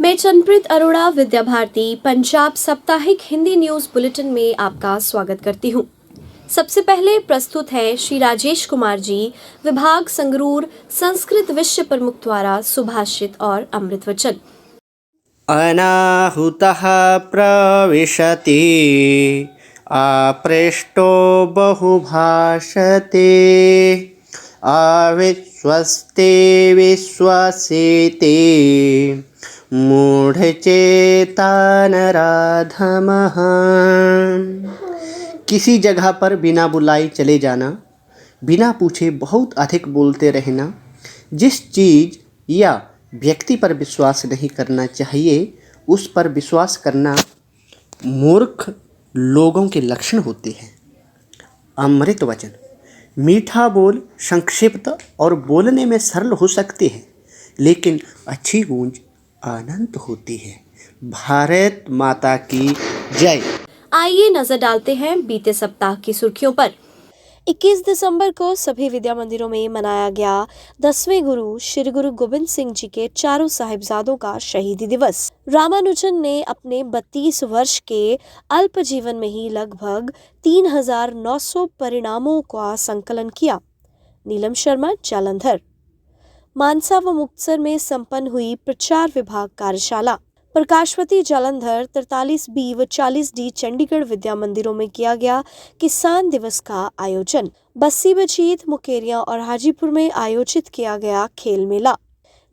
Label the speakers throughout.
Speaker 1: मैं चंद्रप्रीत अरोड़ा विद्या भारती पंजाब साप्ताहिक Hindi news bulletin में आपका स्वागत करती हूँ। सबसे पहले प्रस्तुत है श्री राजेश कुमार जी, विभाग संगरूर, संस्कृत विषय प्रमुख द्वारा सुभाषित और अमृत वचन।
Speaker 2: अनाहुतः प्रविशति आपृष्टो बहुभाषते अविश्वस्ते विश्वसेते मूढ़चेता नराधमः। किसी जगह पर बिना बुलाए चले जाना, बिना पूछे बहुत अधिक बोलते रहना, जिस चीज़ या व्यक्ति पर विश्वास नहीं करना चाहिए उस पर विश्वास करना मूर्ख लोगों के लक्षण होते हैं। अमृत वचन। मीठा बोल संक्षिप्त और बोलने में सरल हो सकते हैं, लेकिन अच्छी गूंज अनंत होती है। भारत माता की जय।
Speaker 1: आइए नजर डालते हैं बीते सप्ताह की सुर्खियों पर। 21 दिसंबर को सभी विद्या मंदिरों में मनाया गया 10वें गुरु श्री गुरु गोविंद सिंह जी के चारों साहिबजादों का शहीदी दिवस। रामानुजन ने अपने 32 वर्ष के अल्प जीवन में ही लगभग 3900 परिणामों का संकलन किया। नीलम शर्मा, जालंधर। मानसा व मुक्तसर में संपन्न हुई प्रचार विभाग कार्यशाला। प्रकाशवती, जालंधर, 43B व 40D चंडीगढ़ विद्या मंदिरों में किया गया किसान दिवस का आयोजन। बस्सी, बजीत, मुकेरियां और हाजीपुर में आयोजित किया गया खेल मेला।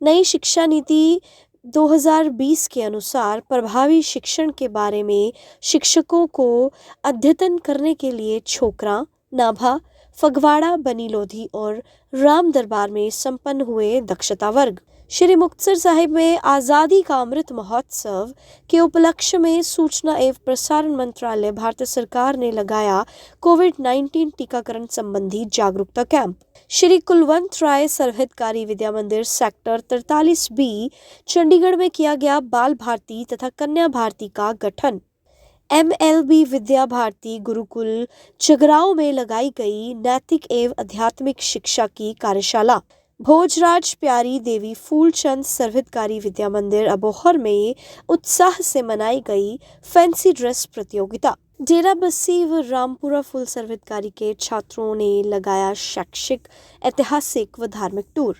Speaker 1: नई शिक्षा नीति 2020 के अनुसार प्रभावी शिक्षण के बारे में शिक्षकों को अद्यतन करने के लिए छोकरा, नाभा, फगवाड़ा, बनी लोधी और राम दरबार में संपन्न हुए दक्षता वर्ग। श्री मुक्तसर साहिब में आज़ादी का अमृत महोत्सव के उपलक्ष्य में सूचना एवं प्रसारण मंत्रालय भारत सरकार ने लगाया कोविड-19 टीकाकरण संबंधी जागरूकता कैंप। श्री कुलवंत राय सर्वहितकारी विद्या मंदिर सेक्टर 43B चंडीगढ़ में किया गया बाल भारती तथा कन्या भारती का गठन। MLB विद्या भारती गुरुकुल जगराओं में लगाई गई नैतिक एवं आध्यात्मिक शिक्षा की कार्यशाला। भोजराज प्यारी देवी फूलचंद सर्वहितकारी विद्या मंदिर अबोहर में उत्साह से मनाई गई फैंसी ड्रेस प्रतियोगिता। डेरा बस्सी व रामपुरा फुल सर्वहितकारी के छात्रों ने लगाया शैक्षिक, ऐतिहासिक व धार्मिक टूर।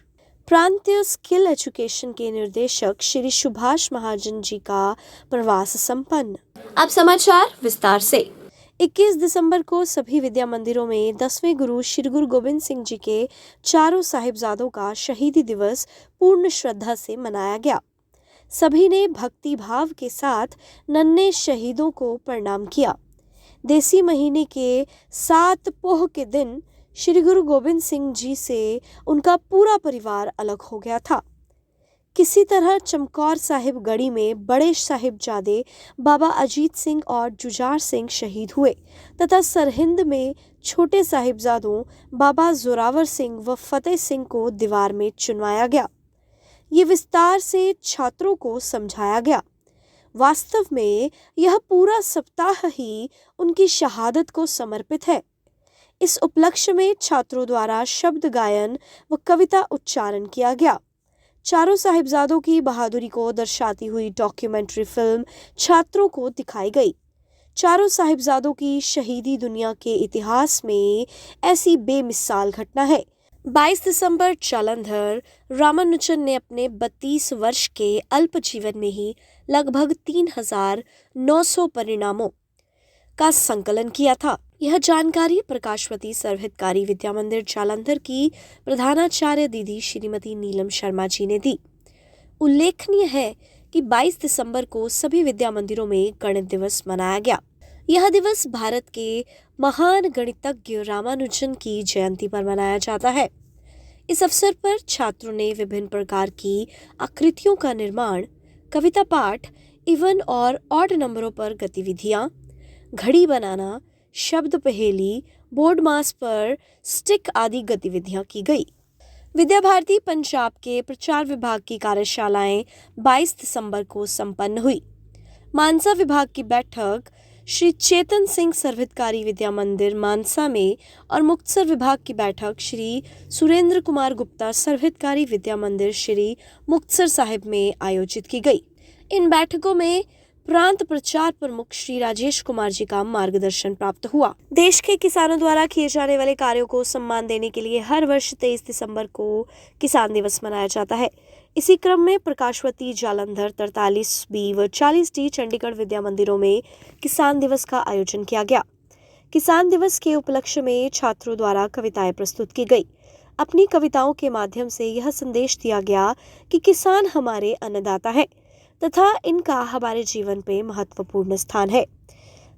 Speaker 1: प्रांतीय स्किल एजुकेशन के निर्देशक श्री सुभाष महाजन जी का प्रवास संपन्न। अब समाचार विस्तार से। 21 दिसंबर को सभी विद्या मंदिरों में 10वें गुरु श्री गुरु गोविंद सिंह जी के चारों साहिबजादों का शहीदी दिवस पूर्ण श्रद्धा से मनाया गया। सभी ने भक्ति भाव के साथ नन्हे शहीदों को प्रणाम किया। देसी महीने के 7 पोह के दिन श्री गुरु गोविंद सिंह जी से उनका पूरा परिवार अलग हो गया था। किसी तरह चमकौर साहिब गढ़ी में बड़े साहिबजादे बाबा अजीत सिंह और जुझार सिंह शहीद हुए तथा सरहिंद में छोटे साहिबजादों बाबा जोरावर सिंह व फतेह सिंह को दीवार में चुनवाया गया। ये विस्तार से छात्रों को समझाया गया। वास्तव में यह पूरा सप्ताह ही उनकी शहादत को समर्पित है। इस उपलक्ष्य में छात्रों द्वारा शब्द गायन व कविता उच्चारण किया गया। चारों साहिबजादों की बहादुरी को दर्शाती हुई डॉक्यूमेंट्री फिल्म छात्रों को दिखाई गई। चारों साहिबजादों की शहीदी दुनिया के इतिहास में ऐसी बेमिसाल घटना है। 22 दिसंबर जालंधर, रामानुजन ने अपने 32 वर्ष के अल्प जीवन में ही लगभग 3900 परिणामों का संकलन किया था। यह जानकारी प्रकाशवती सर्वहितकारी विद्या मंदिर जालंधर की प्रधानाचार्य दीदी श्रीमती नीलम शर्मा जी ने दी। उल्लेखनीय है कि 22 दिसंबर को सभी विद्या मंदिरों में गणित दिवस मनाया गया। यह दिवस भारत के महान गणितज्ञ रामानुजन की जयंती पर मनाया जाता है। इस अवसर पर छात्रों ने विभिन्न प्रकार की आकृतियों का निर्माण, कविता पाठ, इवन और ऑड नंबरों पर गतिविधियां, घड़ी बनाना, शब्द पहेली, बोर्ड मास पर स्टिक आदि गतिविधियां की गई। विद्या भारती पंजाब के प्रचार विभाग की कार्यशालाएं 22 दिसंबर को संपन्न हुई। मानसा विभाग की बैठक श्री चेतन सिंह सर्वहितकारी विद्या मंदिर मानसा में और मुक्तसर विभाग की बैठक श्री सुरेंद्र कुमार गुप्ता सर्वहितकारी विद्या मंदिर श्री मुक्तसर साहिब में आयोजित की गई। इन बैठकों में प्रांत प्रचार प्रमुख श्री राजेश कुमार जी का मार्गदर्शन प्राप्त हुआ। देश के किसानों द्वारा किए जाने वाले कार्यों को सम्मान देने के लिए हर वर्ष 23 दिसंबर को किसान दिवस मनाया जाता है। इसी क्रम में प्रकाशवती, जालंधर, 43B व 40D चंडीगढ़ विद्या मंदिरों में किसान दिवस का आयोजन किया गया। किसान दिवस के उपलक्ष्य में छात्रों द्वारा कविताएं प्रस्तुत की गई। अपनी कविताओं के माध्यम से यह संदेश दिया गया कि किसान हमारे अन्नदाता है तथा इनका हमारे जीवन पे महत्वपूर्ण स्थान है।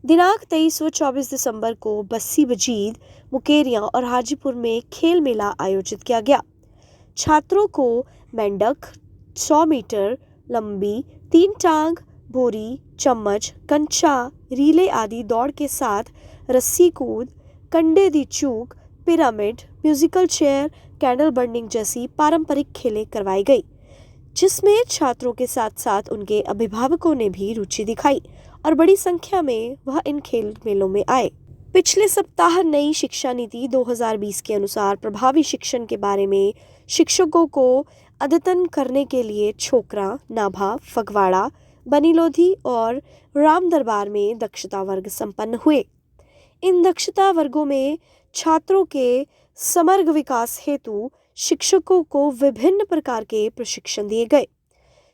Speaker 1: दिनांक 23 व 24 दिसंबर को बस्सी बजीद, मुकेरियां और हाजीपुर में खेल मेला आयोजित किया गया। छात्रों को मेंढक, 100 मीटर लंबी, 3 टांग, बोरी, चम्मच, कंचा, रीले आदि दौड़ के साथ रस्सी कूद, कंडे दी चूक, pyramid, musical chair, candle burning जैसी पारंपरिक खेलें करवाई गई, जिसमें छात्रों के साथ साथ उनके अभिभावकों ने भी रुचि दिखाई और बड़ी संख्या में वह इन खेल मेलों में आए। पिछले सप्ताह नई शिक्षा नीति 2020 के अनुसार प्रभावी शिक्षण के बारे में शिक्षकों को अद्यतन करने के लिए छोकरा, नाभा, फगवाड़ा, बनीलोधी और राम दरबार में दक्षता वर्ग संपन्न हुए। इन दक्षता वर्गों में छात्रों के समग्र विकास हेतु शिक्षकों को विभिन्न प्रकार के प्रशिक्षण दिए गए।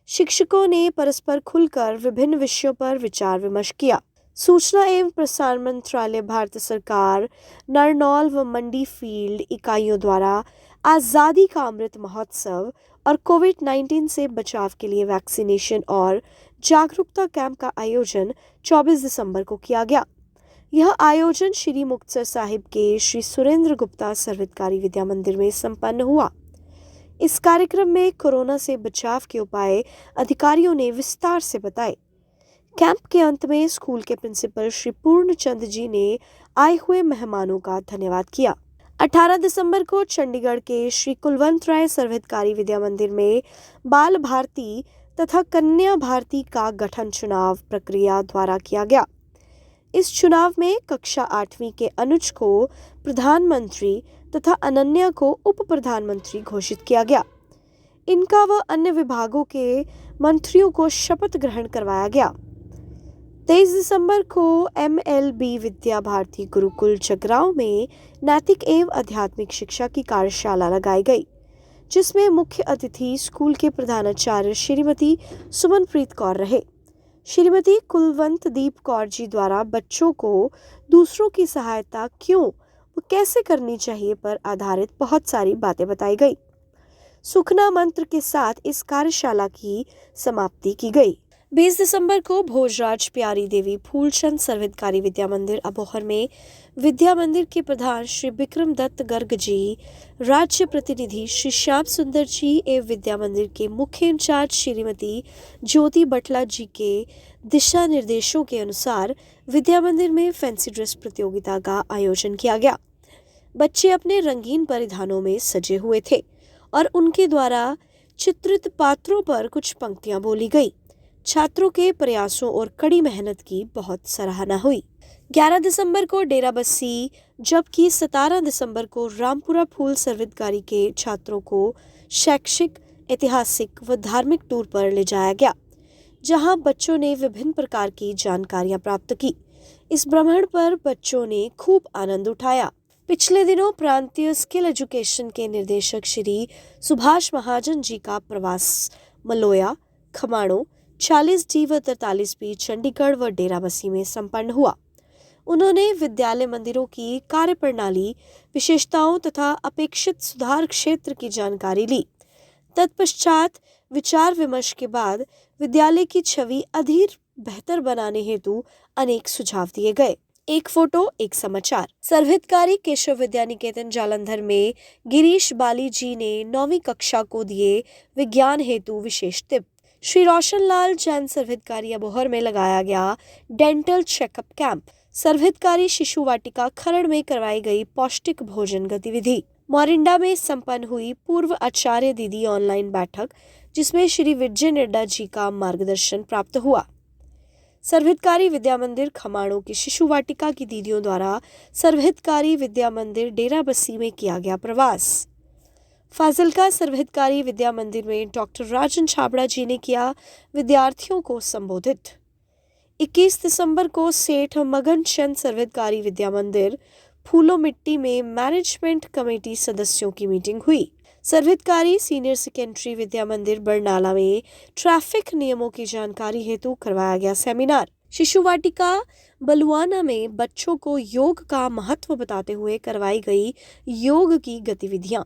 Speaker 1: शिक्षकों ने परस्पर खुलकर विभिन्न विषयों पर विचार विमर्श किया। सूचना एवं प्रसारण मंत्रालय, भारत सरकार, नारनौल व मंडी फील्ड इकाइयों द्वारा आज़ादी का अमृत महोत्सव और कोविड-19 से बचाव के लिए वैक्सीनेशन और जागरूकता कैंप का आयोजन 24 दिसंबर को किया गया। यह आयोजन श्री मुक्तसर साहिब के श्री सुरेंद्र गुप्ता सर्वहितकारी विद्या मंदिर में संपन्न हुआ। इस कार्यक्रम में कोरोना से बचाव के उपाय अधिकारियों ने विस्तार से बताए। कैंप के अंत में स्कूल के प्रिंसिपल श्री पूर्णचंद जी ने आए हुए मेहमानों का धन्यवाद किया। 18 दिसंबर को चंडीगढ़ के श्री कुलवंत राय सर्वहितकारी विद्या मंदिर में बाल भारती तथा कन्या भारती का गठन चुनाव प्रक्रिया द्वारा किया गया। इस चुनाव में कक्षा 8वीं के अनुज को प्रधानमंत्री तथा अनन्या को उप प्रधानमंत्री घोषित किया गया। इनका व अन्य विभागों के मंत्रियों को शपथ ग्रहण करवाया गया। 23 दिसंबर को MLB विद्या भारती गुरुकुल जगरांव में नैतिक एवं आध्यात्मिक शिक्षा की कार्यशाला लगाई गई, जिसमें मुख्य अतिथि स्कूल के प्रधानाचार्य श्रीमती सुमनप्रीत कौर रहे। श्रीमती कुलवंत दीप कौर जी द्वारा बच्चों को दूसरों की सहायता क्यों व कैसे करनी चाहिए पर आधारित बहुत सारी बातें बताई गई। सुखना मंत्र के साथ इस कार्यशाला की समाप्ति की गई। 20 दिसंबर को भोजराज प्यारी देवी फूलचंद सर्वहितकारी विद्या मंदिर अबोहर में विद्या मंदिर के प्रधान श्री विक्रम दत्त गर्ग जी, राज्य प्रतिनिधि श्री श्याम सुंदर जी एवं विद्या मंदिर के मुख्य इंचार्ज श्रीमती ज्योति बटला जी के दिशा निर्देशों के अनुसार विद्या मंदिर में फैंसी ड्रेस प्रतियोगिता का आयोजन किया गया। बच्चे अपने रंगीन परिधानों में सजे हुए थे और उनके द्वारा चित्रित पात्रों पर कुछ पंक्तियां बोली गई। छात्रों के प्रयासों और कड़ी मेहनत की बहुत सराहना हुई। 11 दिसंबर को डेरा बस्सी, जबकि 17 दिसंबर को रामपुरा फूल सर्वहितकारी के छात्रों को शैक्षिक, ऐतिहासिक व धार्मिक टूर पर ले जाया गया, जहां बच्चों ने विभिन्न प्रकार की जानकारियां प्राप्त की। इस भ्रमण पर बच्चों ने खूब आनंद उठाया। पिछले दिनों प्रांतीय स्किल एजुकेशन के निदेशक श्री सुभाष महाजन जी का प्रवास मलोया, खमाणों, 40D व 43B चंडीगढ़ व डेराबस्सी में संपन्न हुआ। उन्होंने विद्यालय मंदिरों की कार्यप्रणाली, विशेषताओं तथा अपेक्षित सुधार क्षेत्र की जानकारी ली। तत्पश्चात विचार विमर्श के बाद विद्यालय की छवि अधिक बेहतर बनाने हेतु अनेक सुझाव दिए गए। एक फोटो एक समाचार। सर्वहितकारी केशव विद्या निकेतन जालंधर में गिरीश बाली जी ने 9वीं कक्षा को दिए विज्ञान हेतु विशेष टिप। श्री रोशन लाल जैन सर्वहितकारी अबोहर में लगाया गया डेंटल चेकअप कैंप। सर्वहितकारी शिशु वाटिका खरड़ में करवाई गई पौष्टिक भोजन गतिविधि। मोरिंडा में संपन्न हुई पूर्व आचार्य दीदी ऑनलाइन बैठक, जिसमें श्री विजय नड्डा जी का मार्गदर्शन प्राप्त हुआ। सर्वहितकारी विद्या मंदिर खमाणों की शिशु वाटिका की दीदियों द्वारा सर्वहितकारी विद्या मंदिर डेराबस्सी में किया गया प्रवास। फाजिलका सर्वहितकारी विद्या मंदिर में डॉक्टर राजन छाबड़ा जी ने किया विद्यार्थियों को संबोधित। 21 दिसंबर को सेठ मगन चंद सर्वहितकारी विद्या मंदिर फूलो मिट्टी में मैनेजमेंट कमेटी सदस्यों की मीटिंग हुई। सर्वहितकारी सीनियर सेकेंडरी विद्या मंदिर बरनाला में ट्रैफिक नियमों की जानकारी हेतु करवाया गया सेमिनार। शिशु वाटिका बलुआना में बच्चों को योग का महत्व बताते हुए करवाई गई योग की गतिविधियां।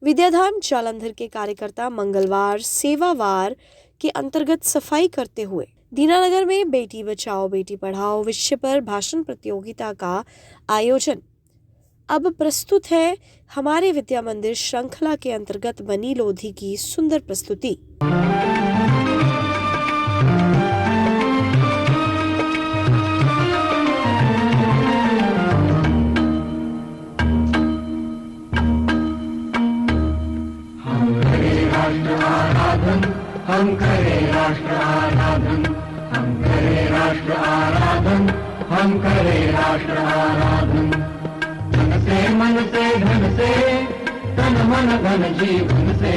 Speaker 1: विद्याधाम जालंधर के कार्यकर्ता मंगलवार सेवावार के अंतर्गत सफाई करते हुए दीनानगर में बेटी बचाओ बेटी पढ़ाओ विषय पर भाषण प्रतियोगिता का आयोजन। अब प्रस्तुत है हमारे विद्या मंदिर श्रृंखला के अंतर्गत बनी लोधी की सुंदर प्रस्तुति।
Speaker 3: हम करें राष्ट्र आराधन, हम करें राष्ट्र आराधन, हम करें राष्ट्र आराधन। धन से मन से धन से तन मन धन जीवन से,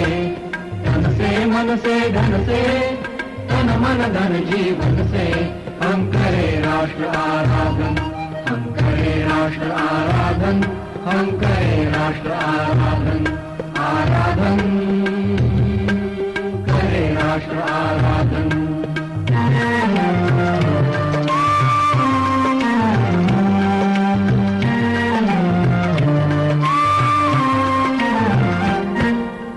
Speaker 3: धन से मन से धन से तन मन धन जीवन से। हम करें राष्ट्र आराधन, हम करें राष्ट्र आराधन, हम करें राष्ट्र आराधन। आराधन राष्ट्र आराधन।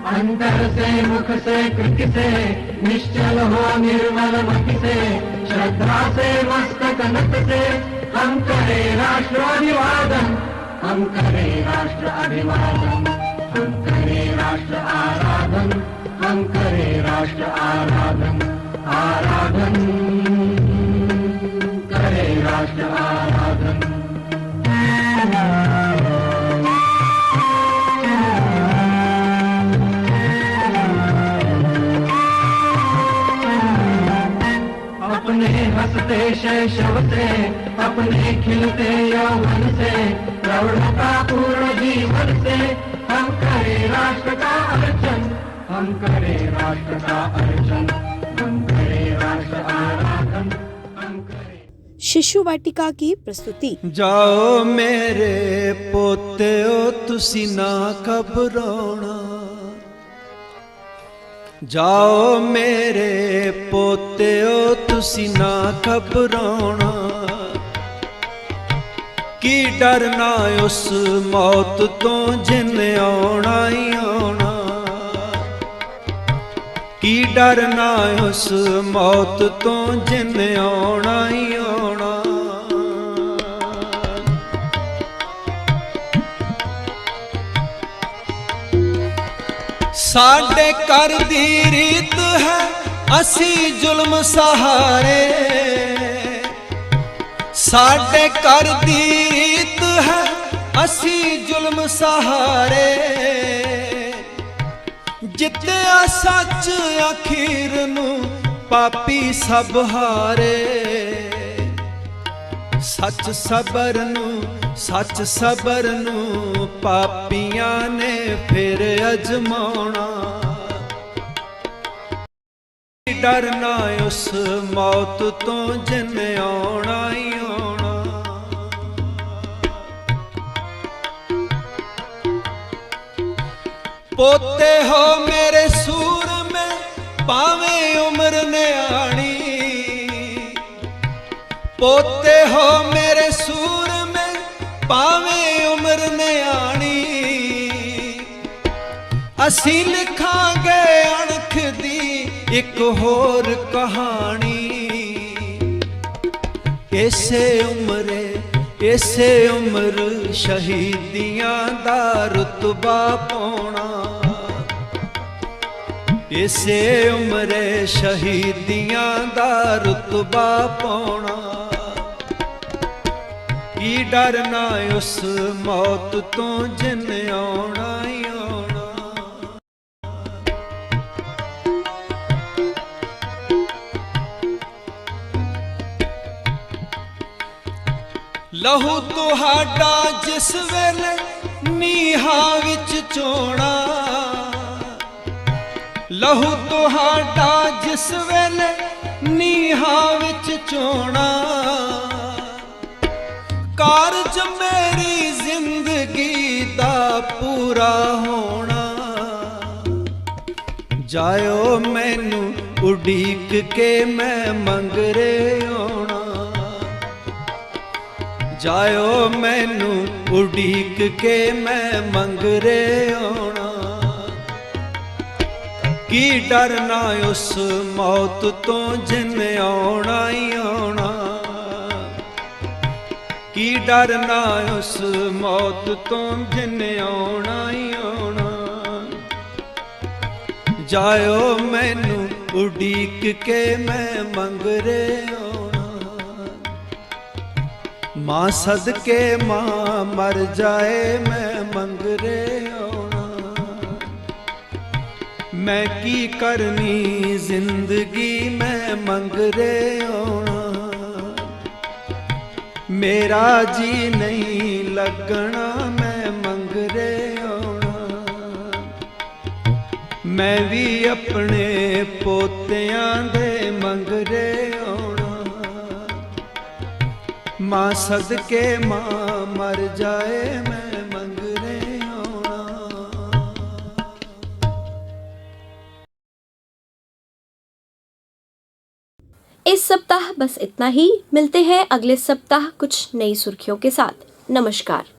Speaker 3: अंतर से मुख से कृति से निश्चल हो निर्मल मति से, श्रद्धा से मस्तक नत से हम करें राष्ट्र अभिवादन, हम करें राष्ट्र अभिवादन, हम करें राष्ट्र आराधन, हम करें राष्ट्र आराधन। आराधन करें राष्ट्र आराधन। अपने हंसते शैशव से, अपने खिलते यौवन से, प्रौढ़ता पूर्ण जीवन से हम करें राष्ट्र का अर्चन, हम करें राष्ट्र का अर्चन, हम करें राष्ट्र आराधन, हम करें।
Speaker 1: शिशु वाटिका की प्रस्तुति।
Speaker 4: जाओ मेरे पोतेओ तुसी ना घबराना, जाओ मेरे पोतेओ तुसी ना घबराना, की डरना उस मौत तो जिन आना ही आना, की डरना उस मौत तो जिन आना ही आना। साडे घर दी रीत है असी जुल्म सहारे, साडे घर दी रीत है असी जुल्म सहारे, जित्या सच आखिर नू पापी सब हारे। सच सबर नू पापियां ने फिर अजमाना, डरना उस मौत तो जिन आना ही आना। पोते हो मेरे सूर में पावे उम्र न्याणी, पोते हो मेरे सूर में पावे उम्र न्याणी, असी लिखांगे अणख दी एक होर कहानी। इसे उम्र शहीदियां दा रुतबा पाउणा, इसे उम्र शहीदियां दा रुतबा पाउणा। की डरना उस मौत तो जिन आना ही आना। लहू तुहाडा जिस वेले नीहां विच चोणा, ਲਹੂ ਤੁਹਾਡਾ ਜਿਸ ਵੇਲੇ ਨੀਹਾਂ ਵਿੱਚ ਚੋਣਾ, ਕਾਰਜ ਮੇਰੀ ਜ਼ਿੰਦਗੀ ਦਾ ਪੂਰਾ ਹੋਣਾ। ਜਾਇਓ ਮੈਨੂੰ ਉਡੀਕ ਕੇ ਮੈਂ ਮੰਗਰੇ ਆਉਣਾ, ਜਾਇਓ ਮੈਨੂੰ ਉਡੀਕ ਕੇ ਮੈਂ ਮੰਗਰੇ ਆਉਣਾ। ਕੀ ਡਰਨਾ ਉਸ ਮੌਤ ਤੋਂ ਜਿਨ ਆਉਣਾ ਹੀ ਆਉਣਾ, ਕੀ ਡਰਨਾ ਉਸ ਮੌਤ ਤੋਂ ਜਿਨ ਆਉਣਾ ਹੀ ਆਉਣਾ। ਜਾਇਓ ਮੈਨੂੰ ਉਡੀਕ ਕੇ ਮੈਂ ਮੰਗਰੇ ਆਉਣਾ। ਮਾਂ ਸਦਕੇ ਮਾਂ ਮਰ ਜਾਏ ਮੈਂ ਮੰਗਰੇ ਆਉਣਾ। ਮੈਂ ਕੀ ਕਰਨੀ ਜ਼ਿੰਦਗੀ ਮੈਂ ਮੰਗਰੇ ਆਉਣਾ। ਮੇਰਾ ਜੀ ਨਹੀਂ ਲੱਗਣਾ ਮੈਂ ਮੰਗਰੇ ਆਉਣਾ। ਮੈਂ ਵੀ ਆਪਣੇ ਪੋਤਿਆਂ ਦੇ ਮੰਗਰੇ ਆਉਣਾ। ਮਾਂ ਸਦਕੇ ਮਾਂ ਮਰ ਜਾਏ ਮੈਂ ਮੰਗਰੇ ਆਉਣਾ।
Speaker 1: इस सप्ताह बस इतना ही। मिलते हैं अगले सप्ताह कुछ नई सुर्खियों के साथ। नमस्कार।